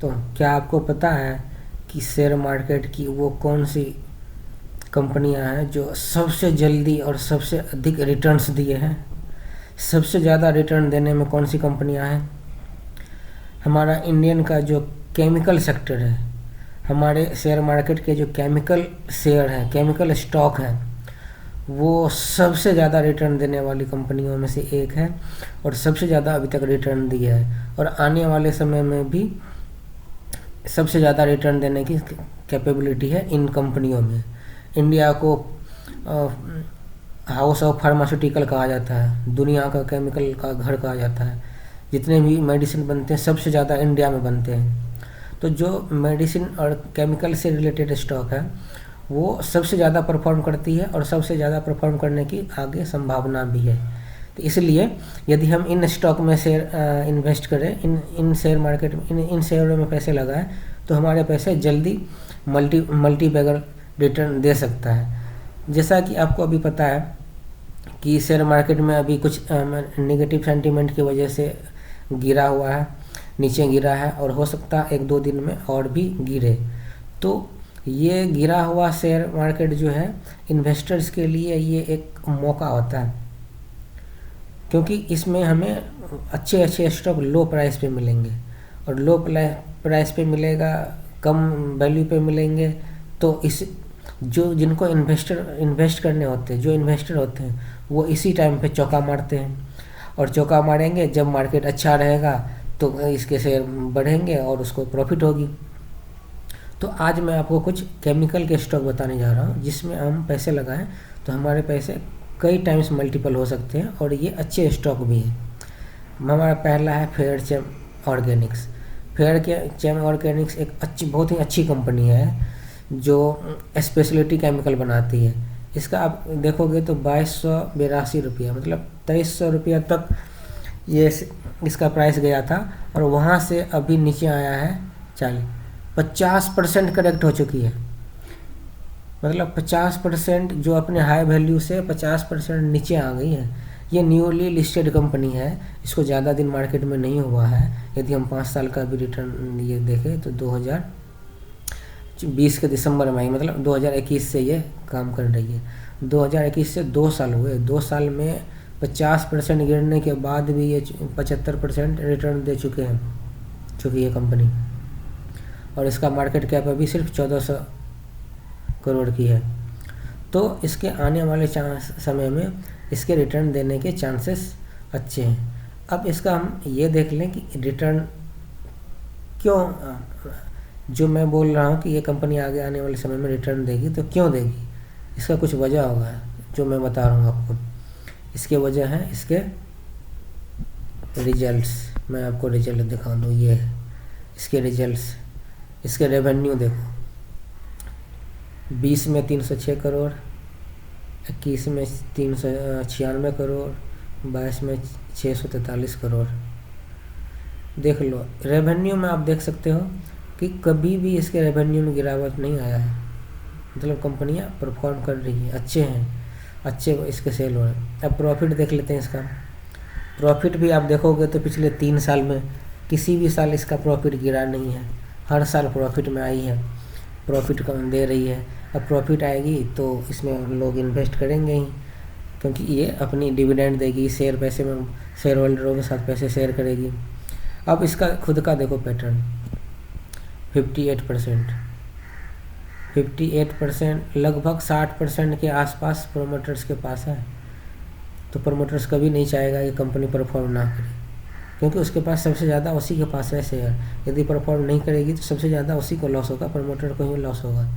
तो क्या आपको पता है कि शेयर मार्केट की वो कौन सी कंपनियां हैं जो सबसे जल्दी और सबसे अधिक रिटर्न्स दिए हैं? सबसे ज़्यादा रिटर्न देने में कौन सी कंपनियां हैं? हमारा इंडियन का जो केमिकल सेक्टर है, हमारे शेयर मार्केट के जो केमिकल शेयर हैं, केमिकल स्टॉक हैं, वो सबसे ज़्यादा रिटर्न देने वाली कंपनियों में से एक है और सबसे ज़्यादा अभी तक रिटर्न दिया है और आने वाले समय में भी सबसे ज़्यादा रिटर्न देने की कैपेबिलिटी है इन कंपनियों में। इंडिया को हाउस ऑफ फार्मास्यूटिकल कहा जाता है, दुनिया का केमिकल का घर कहा जाता है। जितने भी मेडिसिन बनते हैं सबसे ज़्यादा इंडिया में बनते हैं। तो जो मेडिसिन और केमिकल से रिलेटेड स्टॉक है वो सबसे ज़्यादा परफॉर्म करती है और सबसे ज़्यादा परफॉर्म करने की आगे संभावना भी है। तो इसलिए यदि हम इन स्टॉक में शेयर इन्वेस्ट करें, इन शेयर मार्केट में इन शेयरों में पैसे लगाएं तो हमारे पैसे जल्दी मल्टी बैगर रिटर्न दे सकता है। जैसा कि आपको अभी पता है कि शेयर मार्केट में अभी कुछ नेगेटिव सेंटीमेंट की वजह से गिरा हुआ है, नीचे गिरा है और हो सकता है एक दो दिन में और भी गिरे। तो ये गिरा हुआ शेयर मार्केट जो है इन्वेस्टर्स के लिए ये एक मौका होता है, क्योंकि इसमें हमें अच्छे अच्छे स्टॉक लो प्राइस पे मिलेंगे और लो प्राइस पे मिलेगा, कम वैल्यू पे मिलेंगे। तो इस जो जिनको इन्वेस्ट करने होते हैं, जो इन्वेस्टर होते हैं वो इसी टाइम पे चौका मारते हैं और चौका मारेंगे जब मार्केट अच्छा रहेगा तो इसके शेयर बढ़ेंगे और उसको प्रॉफिट होगी। तो आज मैं आपको कुछ केमिकल के स्टॉक बताने जा रहा हूँ जिसमें हम पैसे लगाएं तो हमारे पैसे कई टाइम्स मल्टीपल हो सकते हैं और ये अच्छे स्टॉक भी हैं। हमारा पहला है फेयरचेम ऑर्गेनिक्स। फेयरचेम ऑर्गेनिक्स एक बहुत ही अच्छी कंपनी है जो स्पेशलिटी केमिकल बनाती है। इसका आप देखोगे तो 2282 रुपया, मतलब 2300 रुपया तक ये इसका प्राइस गया था और वहाँ से अभी नीचे आया है 50% करेक्ट हो चुकी है। मतलब 50% जो अपने हाई वैल्यू से 50% नीचे आ गई है। ये न्यूली लिस्टेड कंपनी है, इसको ज़्यादा दिन मार्केट में नहीं हुआ है। यदि हम 5 साल का भी रिटर्न ये देखें तो 2020 के दिसंबर में आई, मतलब 2021 से ये काम कर रही है। 2021 से 2 साल हुए, 2 साल में 50% गिरने के बाद भी ये 75% रिटर्न दे चुकी है कंपनी और इसका मार्केट कैप अभी सिर्फ 1400 करोड़ की है। तो इसके आने वाले समय में इसके रिटर्न देने के चांसेस अच्छे हैं। अब इसका हम ये देख लें कि रिटर्न क्यों, जो मैं बोल रहा हूँ कि ये कंपनी आगे आने वाले समय में रिटर्न देगी तो क्यों देगी, इसका कुछ वजह होगा जो मैं बता रहा हूँ आपको। इसके वजह है इसके रिजल्ट्स। मैं आपको रिजल्ट दिखा दूँ, ये है इसके रिजल्ट्स। इसके रेवेन्यू देखो, 20 में 306 करोड़, 21 में 396 करोड़, 22 में 643 करोड़। देख लो रेवेन्यू में, आप देख सकते हो कि कभी भी इसके रेवेन्यू में गिरावट नहीं आया है। मतलब कंपनियां परफॉर्म कर रही हैं, अच्छे हैं, अच्छे इसके सेल हो रहे हैं। अब प्रॉफिट देख लेते हैं इसका। प्रॉफिट भी आप देखोगे तो पिछले 3 साल में किसी भी साल इसका प्रॉफिट गिरा नहीं है, हर साल प्रॉफिट में आई है, प्रॉफिट कम दे रही है। अब प्रॉफिट आएगी तो इसमें लोग इन्वेस्ट करेंगे ही, क्योंकि ये अपनी डिविडेंड देगी, शेयर पैसे में शेयर होल्डरों के साथ पैसे शेयर करेगी। अब इसका खुद का देखो पैटर्न, 58%, लगभग 60% के आसपास प्रोमोटर्स के पास है। तो प्रोमोटर्स कभी नहीं चाहेगा कि कंपनी परफॉर्म ना करे, क्योंकि उसके पास सबसे ज़्यादा उसी के पास है शेयर। यदि परफॉर्म नहीं करेगी तो सबसे ज़्यादा उसी को लॉस होगा, प्रमोटर को ही लॉस होगा।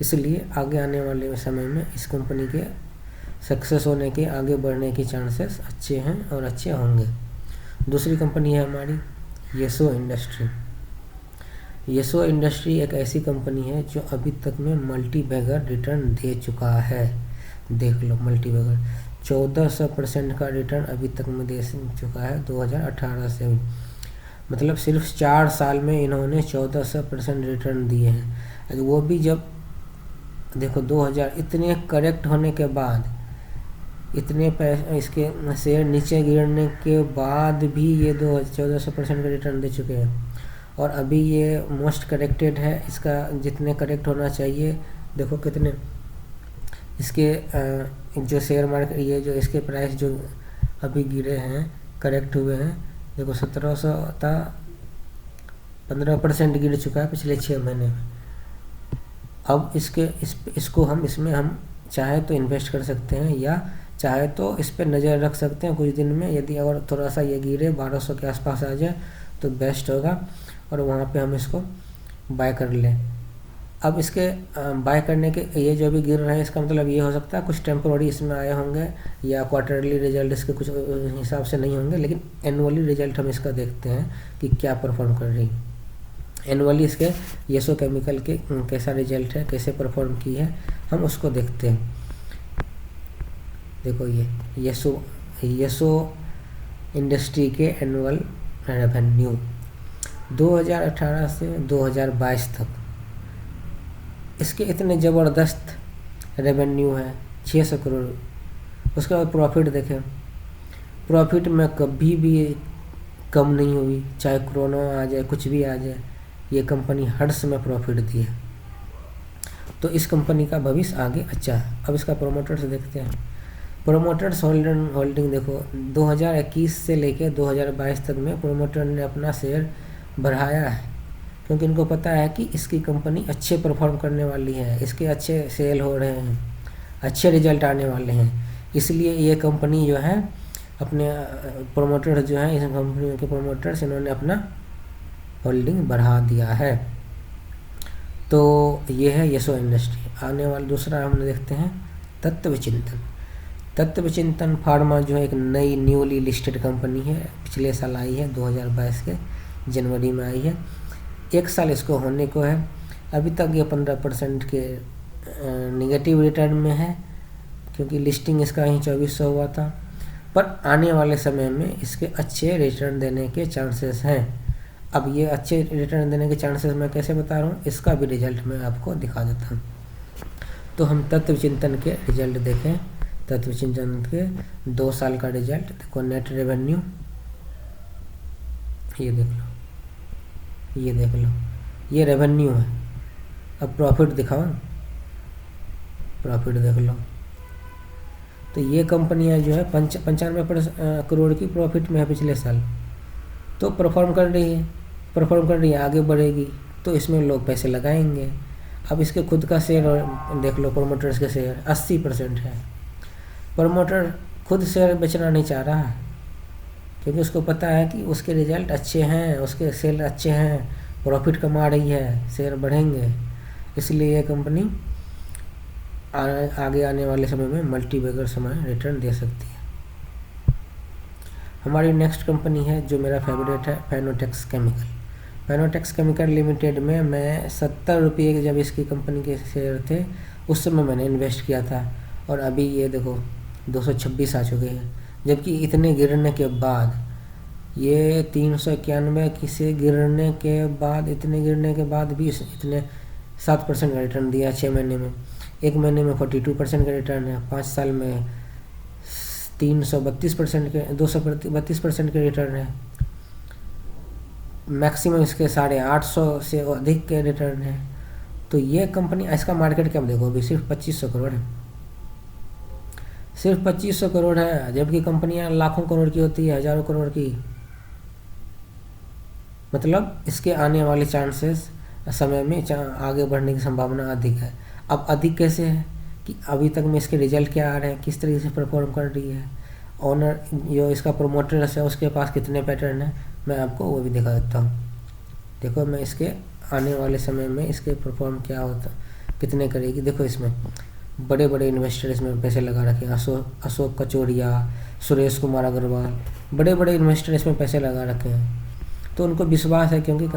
इसलिए आगे आने वाले समय में इस कंपनी के सक्सेस होने के, आगे बढ़ने के चांसेस अच्छे हैं और अच्छे होंगे। दूसरी कंपनी है हमारी येसो इंडस्ट्री। येसो इंडस्ट्री एक ऐसी कंपनी है जो अभी तक में मल्टी बैगर रिटर्न दे चुका है। देख लो, मल्टी बैगर 1400% का रिटर्न अभी तक में दे चुका है 2018 से। मतलब सिर्फ 4 साल में इन्होंने 1400% रिटर्न दिए हैं। वो भी जब देखो 2000 इतने करेक्ट होने के बाद, इतने पैसे इसके शेयर नीचे गिरने के बाद भी ये 1400% का रिटर्न दे चुके हैं। और अभी ये मोस्ट करेक्टेड है, इसका जितने करेक्ट होना चाहिए देखो कितने इसके जो शेयर मार्केट, ये जो इसके प्राइस जो अभी गिरे हैं, करेक्ट हुए हैं, देखो 1700 था, 15% गिर चुका है पिछले 6 महीने में। अब इसको हम इसमें हम चाहे तो इन्वेस्ट कर सकते हैं या चाहे तो इस पर नज़र रख सकते हैं कुछ दिन में। यदि अगर थोड़ा सा ये गिरे 1200 के आसपास आ जाए तो बेस्ट होगा और वहाँ पे हम इसको बाय कर लें। अब इसके बाय करने के ये जो भी गिर रहे हैं, इसका मतलब ये हो सकता है कुछ टेम्पोररी इसमें आए होंगे या क्वार्टरली रिजल्ट इसके कुछ हिसाब से नहीं होंगे, लेकिन एनुअली रिजल्ट हम इसका देखते हैं कि क्या परफॉर्म कर रही है। एनुअली इसके येसो केमिकल के कैसा रिजल्ट है, कैसे परफॉर्म की है, हम उसको देखते हैं। देखो ये येसो इंडस्ट्री के एनुअल रेवेन्यू 2018 से 2022 तक इसके इतने ज़बरदस्त रेवेन्यू है, 600 करोड़। उसके बाद प्रॉफिट देखें, प्रॉफिट में कभी भी कम नहीं हुई, चाहे कोरोना आ जाए कुछ भी आ जाए, ये कंपनी हर समय प्रॉफिट दी है। तो इस कंपनी का भविष्य आगे अच्छा है। अब इसका प्रोमोटर्स देखते हैं। प्रोमोटर्स होल्डिंग देखो 2021 से लेकर 2022 तक में प्रोमोटर ने अपना शेयर बढ़ाया है, क्योंकि इनको पता है कि इसकी कंपनी अच्छे परफॉर्म करने वाली है, इसके अच्छे सेल हो रहे हैं, अच्छे रिजल्ट आने वाले हैं, इसलिए ये कंपनी जो है अपने प्रोमोटर्स जो हैं, इस कंपनी के प्रोमोटर्स, इन्होंने अपना होल्डिंग बढ़ा दिया है। तो ये है येसो इंडस्ट्री। आने वाला दूसरा हमने देखते हैं तत्व विचिंतन फार्मा जो है एक नई न्यूली लिस्टेड कंपनी है, पिछले साल आई है, 2022 के जनवरी में आई है। 1 साल इसको होने को है। अभी तक ये 15% के निगेटिव रिटर्न में है, क्योंकि लिस्टिंग इसका ही 2400 हुआ था, पर आने वाले समय में इसके अच्छे रिटर्न देने के चांसेस हैं। अब ये अच्छे रिटर्न देने के चांसेस मैं कैसे बता रहा हूँ, इसका भी रिजल्ट मैं आपको दिखा देता हूँ। तो हम तत्व चिंतन के रिजल्ट देखें। तत्व चिंतन के 2 साल का रिजल्ट देखो, नेट रेवेन्यू ये देख लो, ये रेवेन्यू है। अब प्रॉफिट दिखाओ, प्रॉफिट देख लो। तो ये कंपनियां जो है 95 करोड़ की प्रॉफिट में है पिछले साल। तो परफॉर्म कर रही है, आगे बढ़ेगी, तो इसमें लोग पैसे लगाएंगे। अब इसके खुद का शेयर देख लो, प्रोमोटर्स के शेयर 80% है। प्रोमोटर खुद शेयर बेचना नहीं चाह रहा है, क्योंकि उसको पता है कि उसके रिजल्ट अच्छे हैं, उसके सेल अच्छे हैं, प्रॉफिट कमा रही है, शेयर बढ़ेंगे, इसलिए ये कंपनी आगे आने वाले समय में मल्टीबैगर समय रिटर्न दे सकती है। हमारी नेक्स्ट कंपनी है जो मेरा फेवरेट है, Fineotex chemical. Fineotex chemical limited में मैं 70 रुपये के जब इसकी कंपनी के शेयर थे उस समय मैंने इन्वेस्ट किया था, और अभी ये देखो 226 आ चुके हैं। जबकि इतने गिरने के बाद, ये 391 से गिरने के बाद, इतने गिरने के बाद भी इतने 7% का रिटर्न दिया 6 महीने में। 1 महीने में 42% का रिटर्न है, 5 साल में 332% के 232% के रिटर्न है। मैक्सिमम इसके 850 से अधिक के रिटर्न है। तो ये कंपनी, इसका मार्केट कैप देखो अभी सिर्फ 2500 करोड़ है, सिर्फ 2500 करोड़ है, जबकि कंपनियां लाखों करोड़ की होती है, हजारों करोड़ की। मतलब इसके आने वाले चांसेस समय में आगे बढ़ने की संभावना अधिक है। अब अधिक कैसे है कि अभी तक में इसके रिजल्ट क्या आ रहे हैं, किस तरीके से परफॉर्म कर रही है, ऑनर जो इसका प्रोमोटर है उसके पास कितने पैटर्न है, मैं आपको वो भी दिखा देता हूँ। देखो मैं इसके आने वाले समय में इसके परफॉर्म क्या होता, कितने करेगी। देखो इसमें बड़े बड़े इन्वेस्टर इसमें पैसे लगा रखे हैं, अशोक कचोरिया, सुरेश कुमार अग्रवाल, बड़े बड़े इन्वेस्टर इसमें पैसे लगा रखे हैं। तो उनको विश्वास है, क्योंकि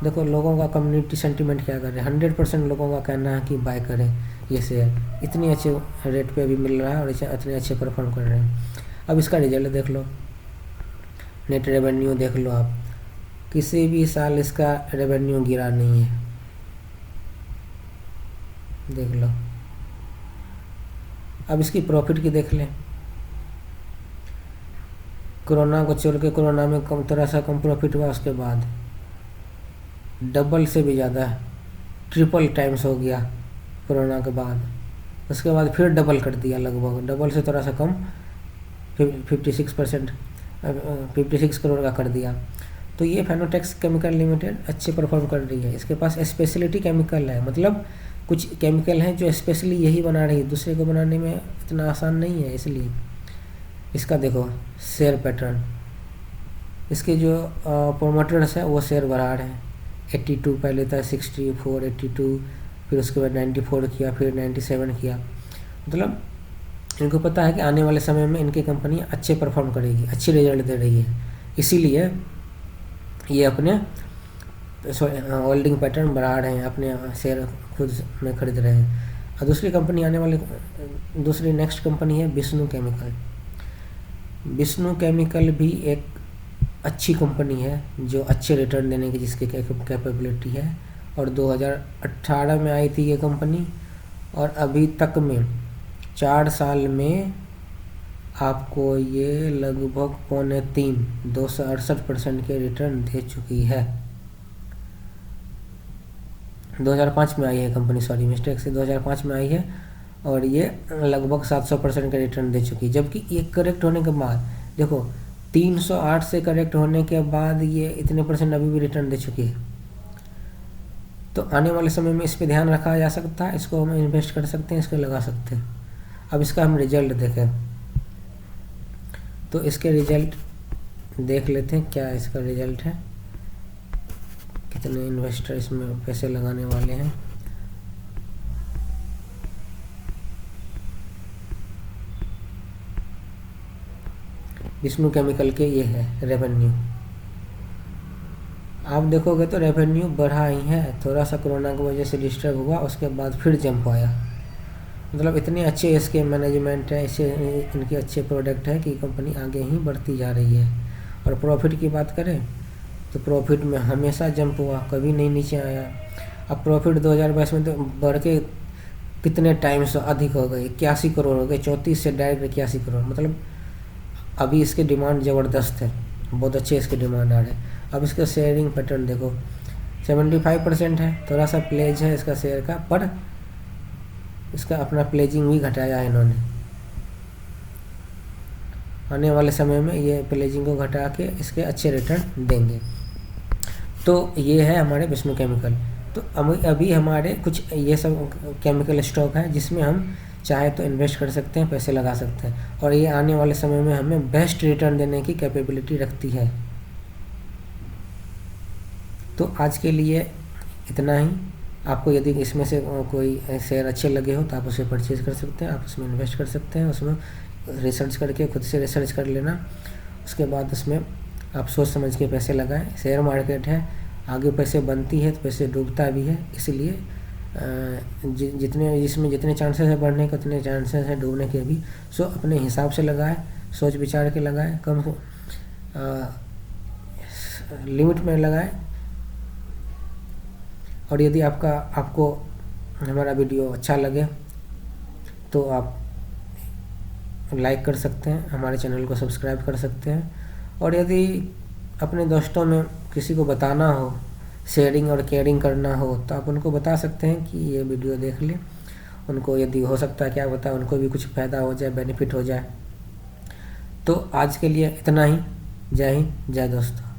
देखो लोगों का कम्युनिटी सेंटीमेंट क्या कर रहे हैं, 100% लोगों का कहना है कि बाय करें ये शेयर, इतनी अच्छे रेट पे भी मिल रहा है और इतने अच्छे परफॉर्म कर रहे हैं। अब इसका रिजल्ट देख लो, नेट रेवेन्यू देख लो आप, किसी भी साल इसका रेवेन्यू गिरा नहीं है, देख लो। अब इसकी प्रॉफिट की देख लें, कोरोना को छोड़ के, कोरोना में थोड़ा सा कम प्रॉफिट हुआ, उसके बाद डबल से भी ज़्यादा, ट्रिपल टाइम्स हो गया कोरोना के बाद। उसके बाद फिर डबल कर दिया, लगभग डबल से थोड़ा सा कम, 56%, 56 करोड़ का कर दिया। तो ये फाइनोटेक्स केमिकल लिमिटेड अच्छे परफॉर्म कर रही है। इसके पास स्पेशलिटी केमिकल है, मतलब कुछ केमिकल हैं जो स्पेशली यही बना रही है, दूसरे को बनाने में इतना आसान नहीं है। इसलिए इसका देखो शेयर पैटर्न, इसके जो प्रोमोटर्स है वो शेयर बढ़ा रहे हैं। 82 पहले था, 64, 82, फिर उसके बाद 94 किया, फिर 97 किया। मतलब इनको पता है कि आने वाले समय में इनकी कंपनी अच्छे परफॉर्म करेगी, अच्छी रिजल्ट दे रही है, इसीलिए ये अपने होल्डिंग पैटर्न बढ़ा रहे हैं, अपने शेयर खुद में खरीद रहे हैं। और दूसरी कंपनी आने वाली, दूसरी नेक्स्ट कंपनी है विष्णु केमिकल। विष्णु केमिकल भी एक अच्छी कंपनी है जो अच्छे रिटर्न देने की जिसकी कैपेबिलिटी है। और 2018 में आई थी ये कंपनी, और अभी तक में 4 साल में आपको ये लगभग 2.25, 268% के रिटर्न दे चुकी है। 2005 में आई है कंपनी, सॉरी मिस्टेक से 2005 में आई है, और ये लगभग 700% का रिटर्न दे चुकी है। जबकि ये करेक्ट होने के बाद देखो 308 से करेक्ट होने के बाद ये इतने परसेंट अभी भी रिटर्न दे चुकी है। तो आने वाले समय में इस पर ध्यान रखा जा सकता है, इसको हम इन्वेस्ट कर सकते हैं, इसको लगा सकते हैं। अब इसका हम रिजल्ट देखें तो इसके रिजल्ट देख लेते हैं, क्या इसका रिजल्ट है, कितने इन्वेस्टर इसमें पैसे लगाने वाले हैं। विष्णु केमिकल के ये है रेवेन्यू, आप देखोगे तो रेवेन्यू बढ़ा ही है, थोड़ा सा कोरोना की वजह से डिस्टर्ब हुआ, उसके बाद फिर जंप आया। मतलब इतने अच्छे इसके मैनेजमेंट है, इससे इनके अच्छे प्रोडक्ट है कि कंपनी आगे ही बढ़ती जा रही है। और प्रॉफिट की बात करें तो प्रॉफिट में हमेशा जंप हुआ, कभी नहीं नीचे आया। अब प्रॉफिट 2022 में तो बढ़ के कितने टाइम्स अधिक हो गए, 81 करोड़ हो गए, 34 से डायरेक्ट 81 करोड़। मतलब अभी इसके डिमांड ज़बरदस्त है, बहुत अच्छे इसके डिमांड आ रहे हैं। अब इसका शेयरिंग पैटर्न देखो 75% है, थोड़ा सा प्लेज है इसका शेयर का, पर इसका अपना प्लेजिंग भी घटाया है इन्होंने। आने वाले समय में ये प्लेजिंग को घटा के इसके अच्छे रिटर्न देंगे। तो ये है हमारे विष्णु केमिकल। तो अभी हमारे कुछ ये सब केमिकल स्टॉक है जिसमें हम चाहे तो इन्वेस्ट कर सकते हैं, पैसे लगा सकते हैं, और ये आने वाले समय में हमें बेस्ट रिटर्न देने की कैपेबिलिटी रखती है। तो आज के लिए इतना ही। आपको यदि इसमें से कोई शेयर अच्छे लगे हो तो आप उसे परचेज़ कर सकते हैं, आप उसमें इन्वेस्ट कर सकते हैं, उसमें रिसर्च करके खुद से रिसर्च कर लेना। उसके बाद उसमें आप सोच समझ के पैसे लगाएं। शेयर मार्केट है, आगे पैसे बनती है तो पैसे डूबता भी है, इसलिए जितने चांसेस है बढ़ने के उतने चांसेस है डूबने के भी। सो अपने हिसाब से लगाएं, सोच विचार के लगाएं, कम लिमिट में लगाएं। और यदि आपको हमारा वीडियो अच्छा लगे तो आप लाइक कर सकते हैं, हमारे चैनल को सब्सक्राइब कर सकते हैं। और यदि अपने दोस्तों में किसी को बताना हो, शेयरिंग और केयरिंग करना हो, तो आप उनको बता सकते हैं कि ये वीडियो देख लें। उनको यदि हो सकता है, क्या पता उनको भी कुछ फ़ायदा हो जाए, बेनिफिट हो जाए। तो आज के लिए इतना ही। जय हिंद, जय दोस्तों।